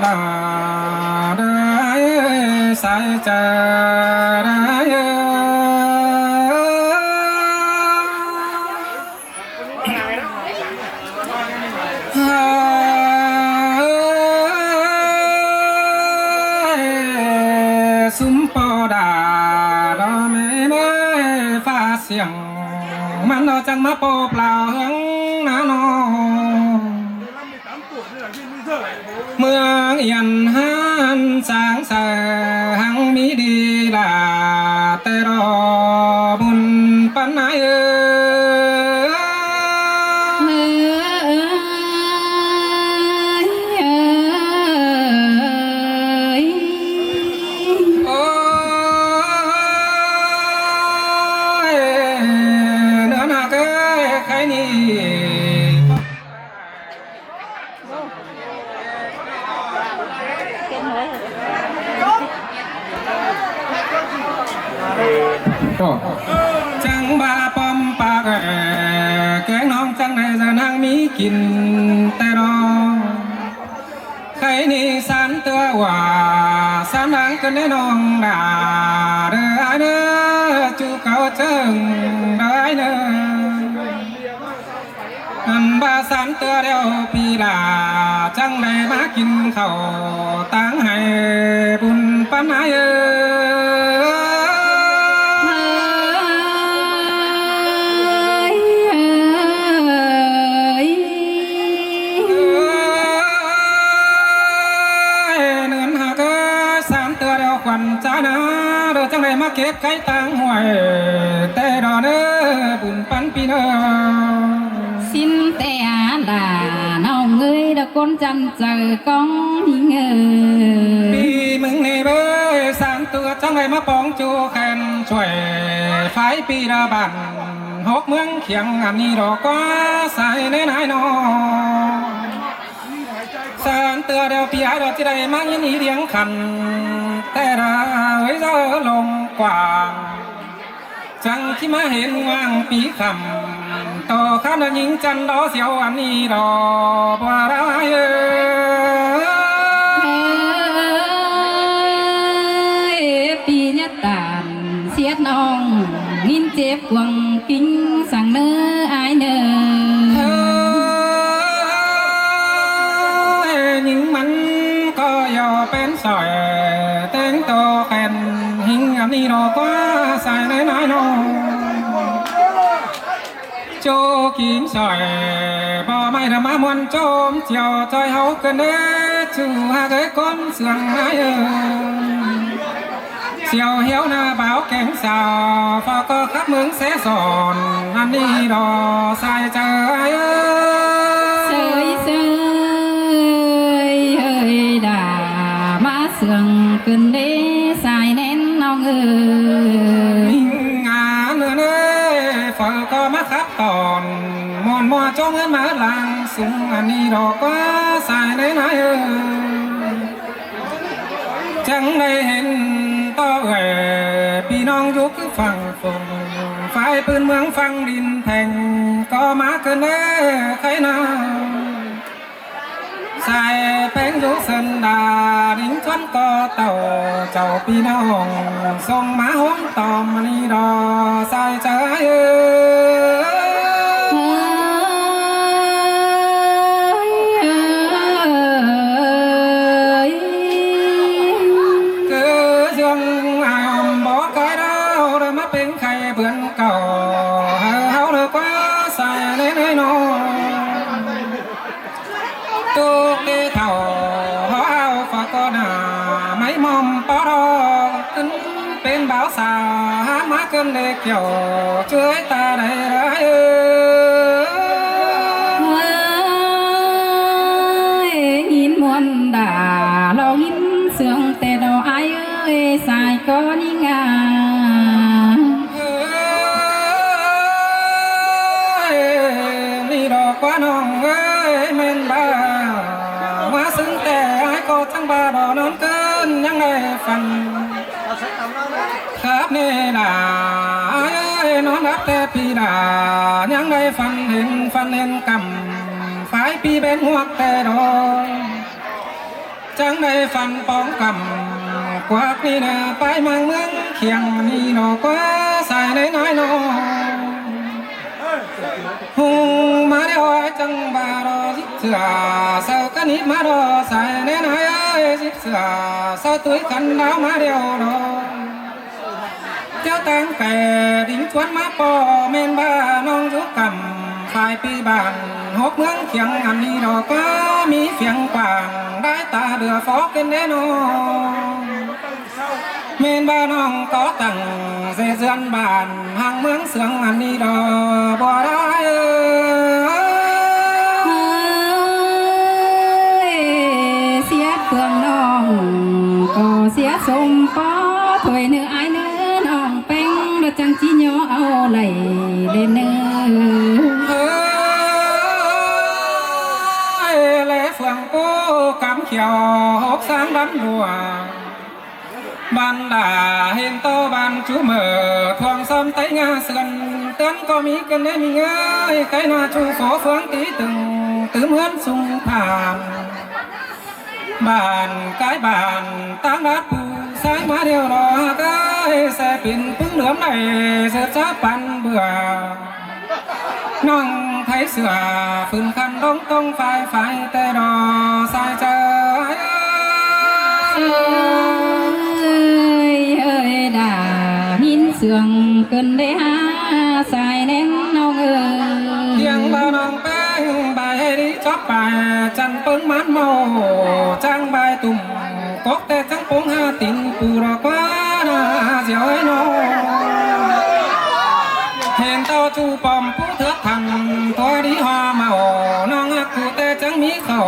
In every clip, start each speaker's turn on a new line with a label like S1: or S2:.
S1: ดาได้สายจะได้สุมปอดาดอไม่ได้ฟ้าเสียงมันเราจังมาโปเปล่าเฮืองนาโนเมืองเอียนหันสางแสงมีดีลาแต่รอบุญปันไหนจังบาปอมปากแกงน้องจังในจะนั่งมีกินแต่รอใครนี่สันเตือว่าสันดังกันได้น้องด่าเด้อเด้อจูเขาเชิงได้เด้ออันบาสันเตือเดียวพี่ลาจังได้มากินข้าวตั้งให้บุญปันไหนจ้านะเด้อจังไรมาเก็บไก่ตังหวยแต่ดอเด้อบุญปันปีเด้อ
S2: xinแต่ด่าน้องเอ้ยดอกคนจันเจอกองหิง
S1: ปีมึงนี่เบ้อสามตัวจังไรมาปองจูแขนช่วยไฟปีระบันหกเมืองเขียงอันนี้ดอกก็ใส่ในนายนอสารเตือเดียวพี่ไอ้ดอกที่ใดมายินดีเดียงขันแต่เราไว้เจอลงกว่างจังที่มาเห็นว่างปีคำต่อข้ามหญิงจันดอเสียวอันนี้ดอกว่าไร
S2: ปีนี้ตานเสียน้องงินเจ็บกวงกิ้งสั่งเนื้อไอเนื้อ
S1: หญิงมันก็ย่อเป็นสอยแต่งตัวแขนหิงอันนี้ดอกว่าใส่ในนายนอโจกินสอยบ่ไม่ทำมามวนโจมเจียวใจเฮาเกินเด้ชูหาเกยก้นเสื่องไอ้เสียวเหี้ยวหน้าบ่าวแกงสาวฟอก็ขับเมืองเสสอนอันนี้ดอใส่ใจ
S2: เสยเสยเฮ้ยด่ามาเสื่องเกินเด้สายแน่นน้องเอ้ย
S1: งานเนื้อฝอก็มาขับตอนมอนมัวจ้องเงินมาหลังสูงอันนี้ดอกก็ใส่ในไหนจังได้เห็นต่อพี่น้องยุคฝั่งฝงฝ่ายปืนเมืองฝั่งดินแผ่งก็มาเกินเด้ใครนาใส่แป้งยุสันดาดิ้งชนก็เต่าเจ้าพี่น้องส่งมาห้องตอมนี่ดอใส่ใจเป็นบ่าวสาวหามาเกินเล็กเกี่ยวช่วยตาได้
S2: หินมวนด่าเราหินเสื่องแต่เราไอ้เอ้ยสายก็นิ่งา
S1: นี่ดอกว่าน้องเอ้ยเม่นบ้าว่าซึ้งแต่ไอ้ก็ทั้งบ้าดอกนอนเกินยังไงฟังครับนี่ด่านอนรับแต่พี่ด่ายังได้ฟันเห็นกำฝ่ายพี่เป็นหัวแต่ดอก จังได้ฟันป้องกำกวักนี่นะไปเมืองเมืองเขียงนี่นอกว่าใส่ในน้อยนอหูมาเดียวจังบารอสิเสือเสากันนิดมารอใส่ในน้อยสิเสือเสาตุ้ยกันดาวมาเดียวรอเจ้าตั้งแต่ดิ้งชวนมาปอเมนบ้าน้องยุกกำฝ่ายปีบ้านหกเมืองเขียงอันนี้ดอกก็มีเสียงกว่างได้ตาเดือฟอกกันแน่นอนเมนบ้าน้องก็ตั้งเสียเสือนบ้านห่างเมืองเสืองอันนี้ดอกบ่ได้
S2: เสียเฟืองน้องก็เสียสมปอถวยเนื้อไอเนื้อน้องเป็งแล้วจังจีเหยอเอาไหลเล่นเนื้อ
S1: และเฟืองโก้กำเขียวหกสางดันดัวบันดาเห็นโตบันชูเมื่อทวงซ้ำไตงาเสือนเตือนก็มีกันได้มีเงยไก่นาชูโสเฟืองตีตึงตื้อเหมือนสุงผ่านบ้านกายบ้านตั้งรัดปูสายมาเดียวรอไก่แส่ปิ่นพึ่งเหลือมไหลเสือจ้าปันเบื่อน้องไทยเสือฝืนคันดงตรงไฟไฟแต่รอสายเจอ
S2: ด่าหินเสื่องเกินได้หาสายแน่นน้อง
S1: เพียงบ่าน้องแป้งใบดีชอบไปจันเปิ้งมันโมจังใบตุ่มกกแต่จังปงหาติ่งปูรอกว่านาเสียวให้น้องเห็นเต้าจูปอมผู้เถือกทันตัวดีหอมาโอน้องอักกูแต่จังมีเขา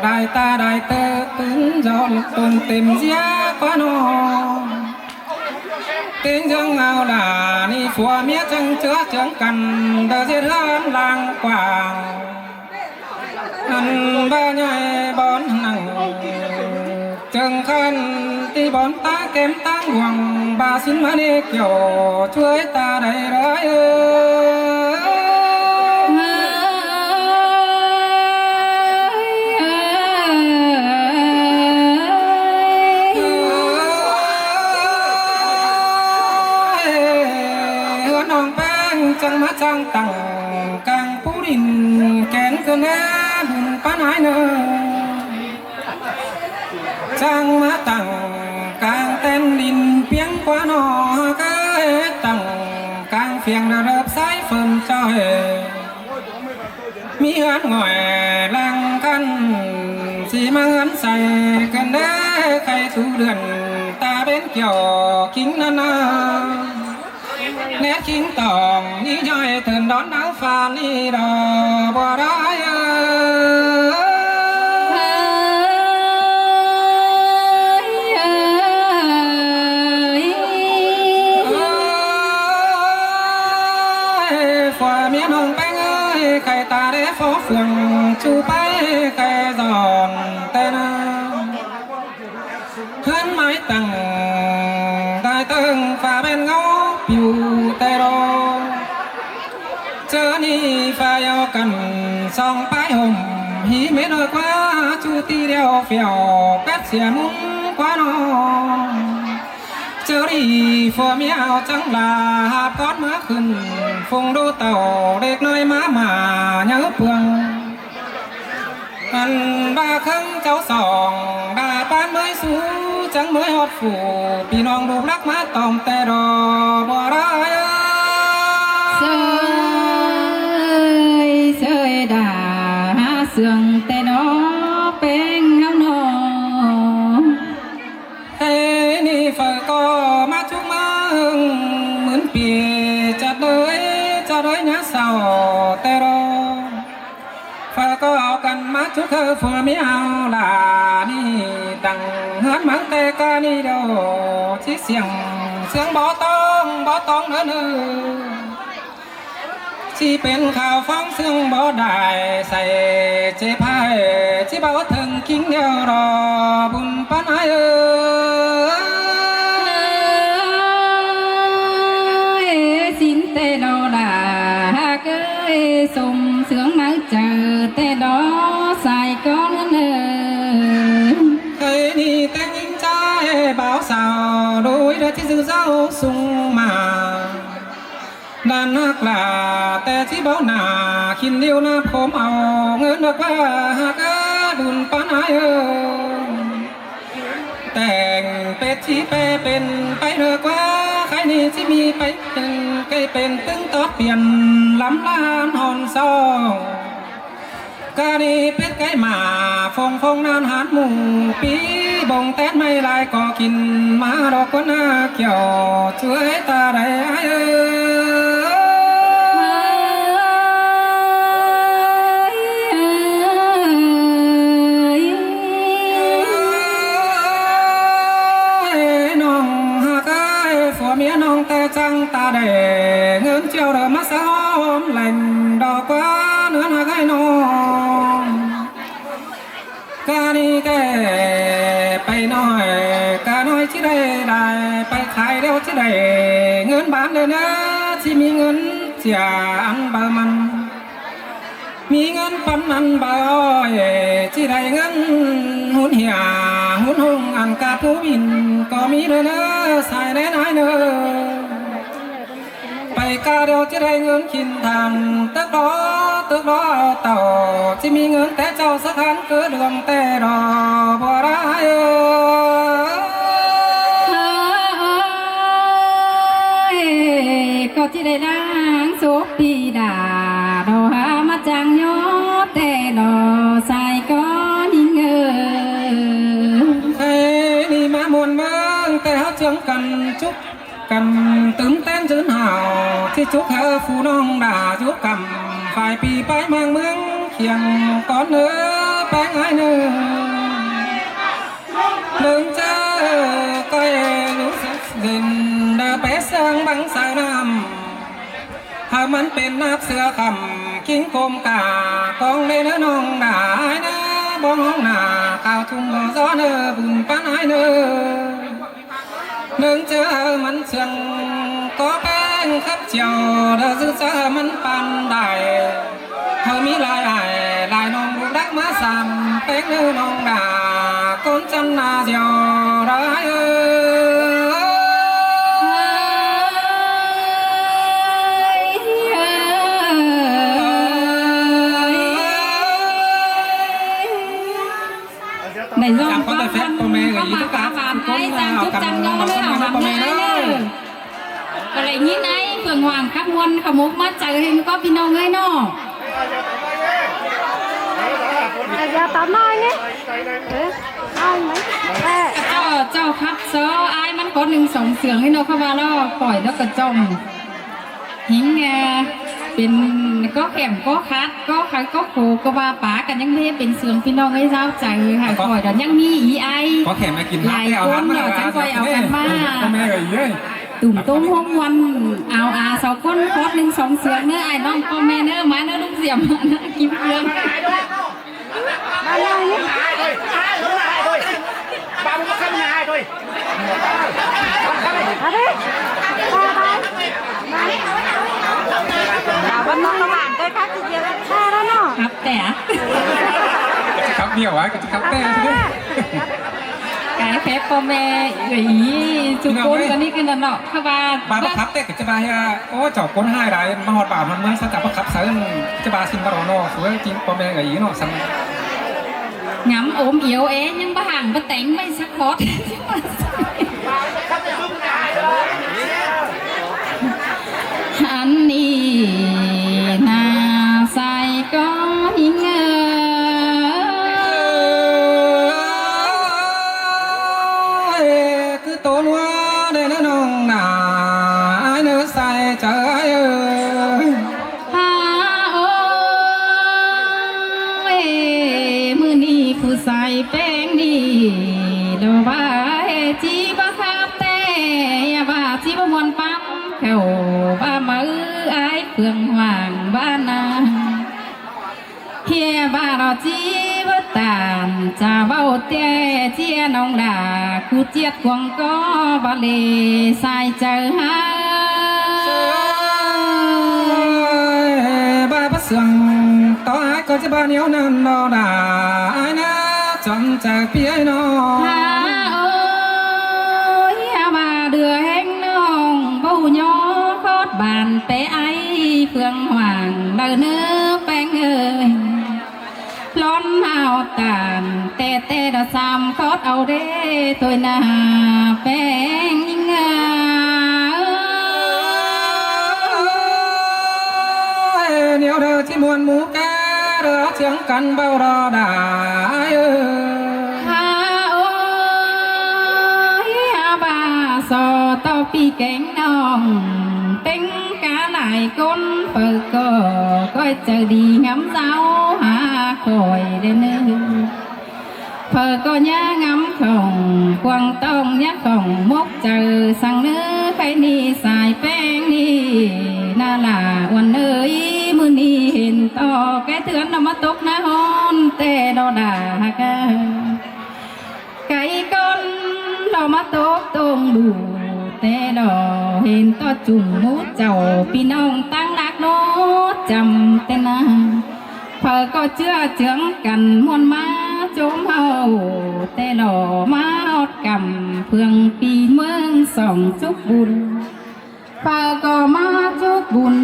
S1: ได้ตาได้เตอตึงจอดตนเต็มเสียกว่าน้องtiếng dương ngao là ni phùa mía chân chứa chướng cần đờ giết lớn lang quàng ăn ba nhai bón nặng chừng khăn ti bón ta kém tăng hoàng ba xin má đi kiểu chuối ta đầy rơi chẳng má chẳng tặng càng phú đình kén cơn ế hùn bán ái nơ chẳng má tặng càng tên đình piếng quá nọ cái tặng càng phiền là đập sái phần cho hề mỹ hán ngoài lang căn chỉ mang hán xài cơn ế khay thu đường ta bên kiểu kính năn nét chính tòng như nhoi thường đón áo pha ni đò bò đói phò miếng hồng bánh ơi khai ta để phó phường chu bay khai giòn tên hơn mái tầng đại tầng pha bên ngõ piu tê đô chớ ni pha yêu cần song bãi hồng hí mến ơi quá chu ti đeo phèo cắt xẻ múng quá nó chớ đi phò miao chẳng là hạt con má khinh phùng đô tàu đếch nơi má mà nhớ phương anh ba khăng cháu sòng đà bán mới xú chẳng mới hót phủ bị non đục lắc má tòng tè đò bò đá
S2: sơi đà sườn tè đó bên hao nọ
S1: thế ni phải có má chúng má hưng mướn bìa chặt đới nhá sao tè đò phải có cần má chút thơ phù mi ao là ni tặng hết mắng tê ca ni đâu chiếc xiềng bó tông nữa nữa chỉเป็นข่าวฟ้องเสียงบ่ได้ใส่เจ็บให้ที่บ่ถึงกิ้งเดียวรอบุญปานเอ้
S2: ยสินเตดอดาเกยสมเสืองนักเจอเตดอใส่ก้อนเนอ
S1: bảo sao đôi đã chỉ dư dấu sung mà đàn nát làแต่ที่bảo nà khiên liêu na phốm ao ngỡ nước qua hạ cá đùn bán aiแต่งเป็ดที่เป็นไปเนื้อกว่าใครนี่ที่มีไปเป็นใกล้เป็นตึงตอดเปลี่ยนลำล้านหอนซองกาดีเป็ดไก่หมาฟงนานหาดหมูปีบงแต้ไม่ลายก็กินมาดอกก็น่าเกี่ยวช่วยตาได้น้องหากผัวเมียน้องแต่จังตาได้เงินเจียวเดิมมาซ้อมแหล่งดอกว่าเนื้อหากน้องกาดีแกไปหน่อยกาน้อยที่ได้ไปขายเร็วที่ได้เงินบาทเลยนะที่มีเงินเสียอันบามันมีเงินปันอันบาอ้อยที่ได้เงินหุ่นเหี่ยหุ่นหงอันกาผู้บินก็มีเลยนะสายแน่นายเนอไปกาเดียวที่ได้เงินกินทานตึกดอเต่าที่มีเงินแต่เจ้าสถานเกิดเรื่องแต่รอบ่ได้
S2: ก็ที่ได้ล้างโซปีดาดอหามาจังยอแต่ดอใส่ก็นิ่ง
S1: ใครนี่มามวนเมืองแต่เขาเชื่องกันจุกกันตื่นเต้นจืนห่าวที่จุกเฮอฟูน้องด่าจุกกำฝ่ายปีไปเมืองเคียงก้อนเนื้อแป้งไอ้เนื้อเดินเจอก็รู้สึกเด่นดาไปเสียงบังสาวน้ำถ้ามันเป็นนับเสือคำกิ้งโคมกากองในเนื้อน้องด่าไอ้เนื้อบ้องห้องหน้าข่าวทุ่งบ่อซ้อเนื้อบุญป้านไอ้เนื้อเดินเจอมันเสียงก็แป้งขับเจียวเดินซื้อเจอมันปันได้เธอมีลายน้องลูกดักมาสามเป้งเนื้อน้องด่าคนจันนาเจียวร้าย
S2: ในรอบ
S1: có tài phép của mẹ gửi tất cả
S2: con nào cầm nhau của mẹ nữa cái này như này phượng hoàng khắp muôn khắp mốc mắt chạy hình có pin nông ấy nó
S3: giờ tao nói nhé ai mấy
S2: cho khắp số aiมันcóหนึ่งสองเสียงให้nóเข้ามาแล้วปล่อยแล้วก็จมหิงเป็นก็แข็มก็คัดก็คัดก็โขก็ว่าป๋ากันยังไม่เป็นเสืองพี่น้องให้เจ้าใจค่ะคอยแต่ยังมีอีไอ
S1: có khẻm mà
S2: หลายคนเดี๋ยวจังคอยเอากันมา
S1: con mẹ gửi ơi
S2: ตุ่มตุ้มห้องวันเอาสองคนคอดหนึ่งสองเสืองเนื้อไอ้น้องพ่อแม่เนื้อมาเนื้อลูกเสียมนะกินเพื่อน
S3: ba nói nhé
S4: ba muốn có khăn nhà ai thôi
S3: à đấy ba vẫn mong các bạn tới khác thì kia ba đó nó
S2: ครับแต่
S1: khóc nhiều quá khóc tê chứ
S2: ไก่เพชรพ่อแม่อีจุกคนกันนี่กันเนาะเข้ามา
S1: bà bắt khắp tê cái cho bà ô chỏ con hai đại mà họ bảoมันสักกับbắt khắp sớm cho bà xin bắt đầu nó với chính con mẹ gửi nó xong
S2: งำโอมเอียวยังบ้าห่างบ้าแต่งไม่สักคอดอันนี้นาใส่ก็หิง
S1: cứ tổ lúa để nó nồng nà ai nữa sai trời ơi
S2: ฮาโอ้ยมือนี้ผู้ใส่แป้งดีดอกว่าจีบ้าครับแต่อย่าว่าจีบ้ามวนปั๊มแถวบ้ามือไอ้เพื่องห่างบ้านนาเฮียบ้าเราจีบ้าตานจะเบ้าเตี้ยเจียน้องด่าคูเจียดกวงก็บาเลใส่เจอหา
S1: ba bắt sương tao ai có cho ba nhiêu năm nó đã ai nè chọn chạy phía nó
S2: ฮาโอ้ ตานแต่ดอสามคอดเอาเด้ตัวหน้าแป้งยิ่งงา
S1: เหนียวเธอที่มวนหมูแกเรือเชียงกันเบารอได้
S2: ฮาโอ้ยฮาบาสอต่อปีแกงน้องเป็นกาหลายคนเปิดก็เจอดีงำเจ้าหาคอยเดินเพอก็ย่างำของควงต้องย่าของมกเจอสั่งเนื้อใครนี่สายแป้งนี่น่าละวันเอ้ยมือนี่เห็นต่อแกเถือนนำมาตกน้าฮอนแต่ดอด่ากันไก่ก้นเรามาตกตรงดูแต่ดอเห็นต่อจุ่มมูเจ้าพี่น้องตั้งดักโนจำแต่นาเพอก็เชื่อเจืองกันมวนมาโจมเฮาแต่หล่อมาอดกำเพื่องปีเมืองส่องจุกบุญเพอก็มาจุกบุญ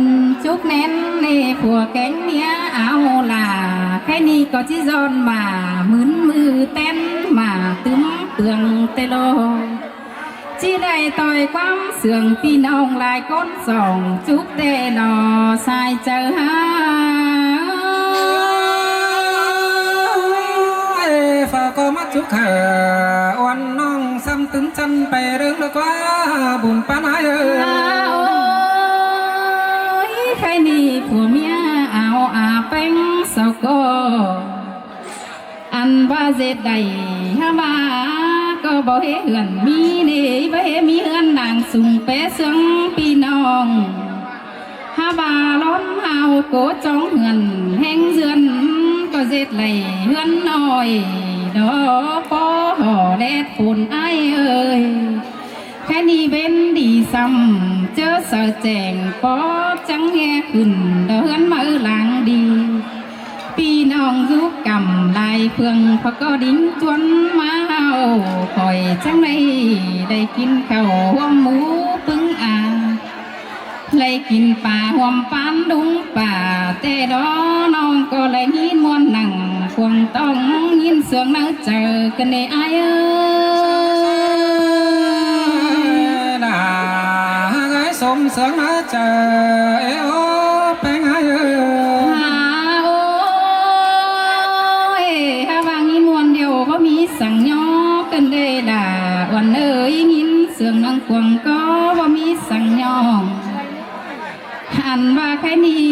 S2: จุกเน้นในผัวแก๊งเนี้ยเอาล่ะแค่นี้ก็จิจอนมามืนมือเต้นมาตึมเปลืองแต่หล่อจีได้ต่อยความเสื่องพี่น้องหลายคนส่องจุกแต่หล่อสายเจอหา
S1: ฝากก็มาจุกขาวันน้องซ้ำตึงจันไปเรื่องแล้วก็บุญปานาย
S2: โอ้ยใครนี่ผัวเมียเอาอาเป็งสาวก็อันว่าเจ็ดใดฮามาก็บ่เหือนมีนี่บ่เฮมีเหือนนางสุงเปเสืองพี่น้องฮาบาล้อมเฮาโกจองเหือนแห้งเจือนก็เจ็ดไหลเหือนน้อยดอปอห่อแดดฝุ่นไอเอ้ยแค่นี้เป็นดีซ้ำเจอเสอแจงปอบจังแง่ขึ้นเดินมาหลังดีพี่น้องยุกกำลายเพื่องพอก็ดิ้งจวนมาเอาคอยจังได้กินข้าวหัวหมูปึ้งอาเลยกินป่าหวมปานดุงป่าแต่ดอน้องก็เลยยินมวนหนังควงต้องยินเสียงนั่งเจอกันในไอเอ้
S1: ยน่าไงสมเสียงนั่งเจอโอ้เป็นไงเอ้ย
S2: โอ้ยฮาวางยินมวนเดียวก็มีสั่งย่อกันได้ด่าวันเอ้ยยินเสียงนั่งควงก็ว่ามีสั่งย่ออันว่าแค่นี้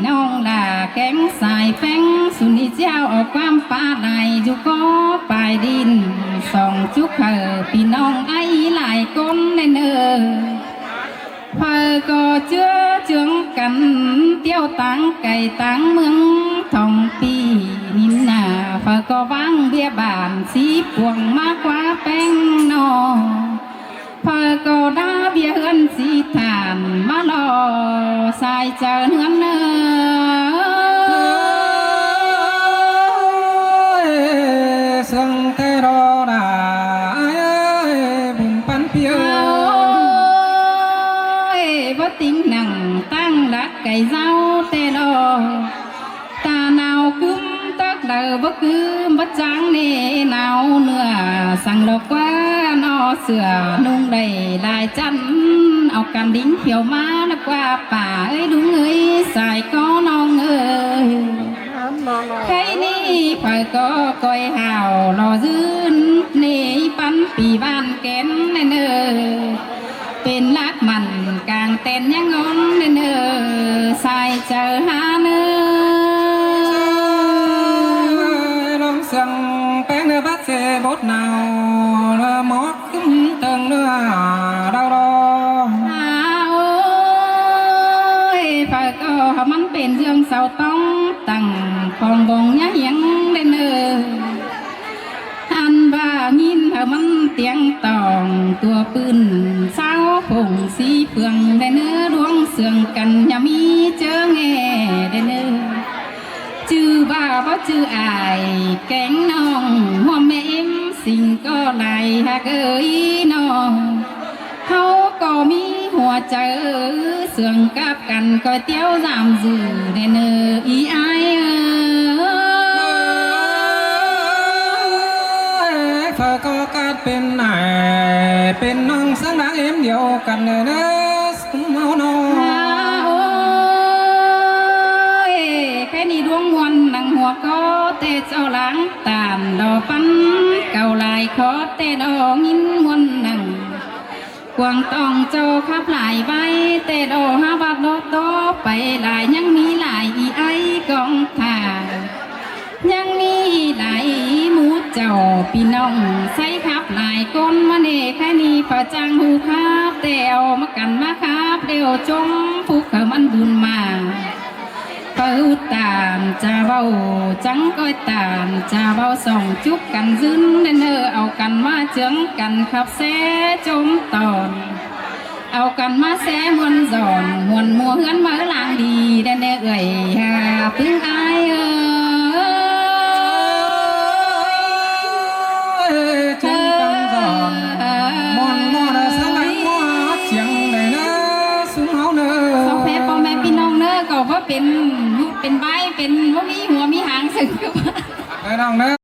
S2: น้องด่าแก๊งสายแป้งสุนิเจ้าออกความป่าไหลจุก็ปลายดินส่องจุกพี่น้องไอ้หลายคนในเนอเพอก็เชื่อเจืองกันเตี้ยวตังไก่ตังเมืองทองปีนินนาเพอก็วางเบี้ยบานสีพวงมากกว่าแป้งนอเพอก็ด่าเบี้ยเฮือนสีฐานมาลอสายเจอเฮือนเนอ
S1: เสียงเทโรดาบุญปันเพียว
S2: บ่ติ้งหนังตั้งรักไก่เจ้าแต่ดอตาหนาวกึ้มตักเดอบ่คือบ่จางเน่หนาวเนื้อสั่งดอกว่านอเสือนุ่งได้ลายจันเอากันดิ้งเขียวมานักว่าป่าเอ้ยดุงเอ้ยสายก็น้องเอ้ยใครนี่เผยก็ก้อยห่าวรอยืนเน่ปันปีบ้านแกนเนอเป็นลักมันกลางเต้นยังงอนเนอสายเจอหาเนอ
S1: ลองเสียงแป้งเนื้อบัดเสบดหนาวเรือหมอกขึ้นเติงเนื้อดาวรอ
S2: โอ้ยเผยก็มันเป็นเรื่องเศร้าต้องตั้งของบงยะยังเนออันว่ายินมันเตียงตองตัวปืนเศร้าผงสีเฟืองได้เนื้อดวงเสื่องกันอย่ามีเจอแง่ได้เนื้อจื้อบ้าบ่จื้ออายแกงน้องหัวแม่เอ็มสิ่งก็ไหลหักเอ้ยน้องเขาก็มีหัวใจเสื่องกับกันก็เตี้ยวจามจื้อได้เนื้ออีอาย
S1: เธอก็กาดเป็นนายเป็นน้องสังดังเอ็มเดียวกันเนอะเมาโน
S2: โอ้ยแค่นี้ดวงมวนหนังหัวก็เตะเจ้าหลังตามดอกปันเก่าลายขอเตะดอกยินมวนหนังกวางต้องเจ้าขับหลายใบเตะดอกห้าบาทดอกโตไปหลายยังมีหลายอีไอกองถ่ายยังมีหลายหมูเจ้าพี่น้องใส่ขับหลายก้นมาเนแค่นี้พระจังหูครับเตวมากันมาครับเดี๋ยวจงผูกเขามันบุญมาเปิดตามจะเบาจังก้อยตามจะเบาส่องจุกกันซึนเนอเอากันมาเจืองกันขับแซ่จมตอนเอากันมาแซ่มวนจอนมวนมัวเฮือนมาลางดีเดนเอ่ยหาพึ่งอาย
S1: จงกันสอนมอนมอนสลังมอเสียงได้นะสุเฮาเนอ
S2: สองเพพ่อแม่พี่น้องเนอก็ว่าเป็นยุดเป็นใบเป็นว่ามีหัวมีหางสึก
S1: ไอ้น้องเนอ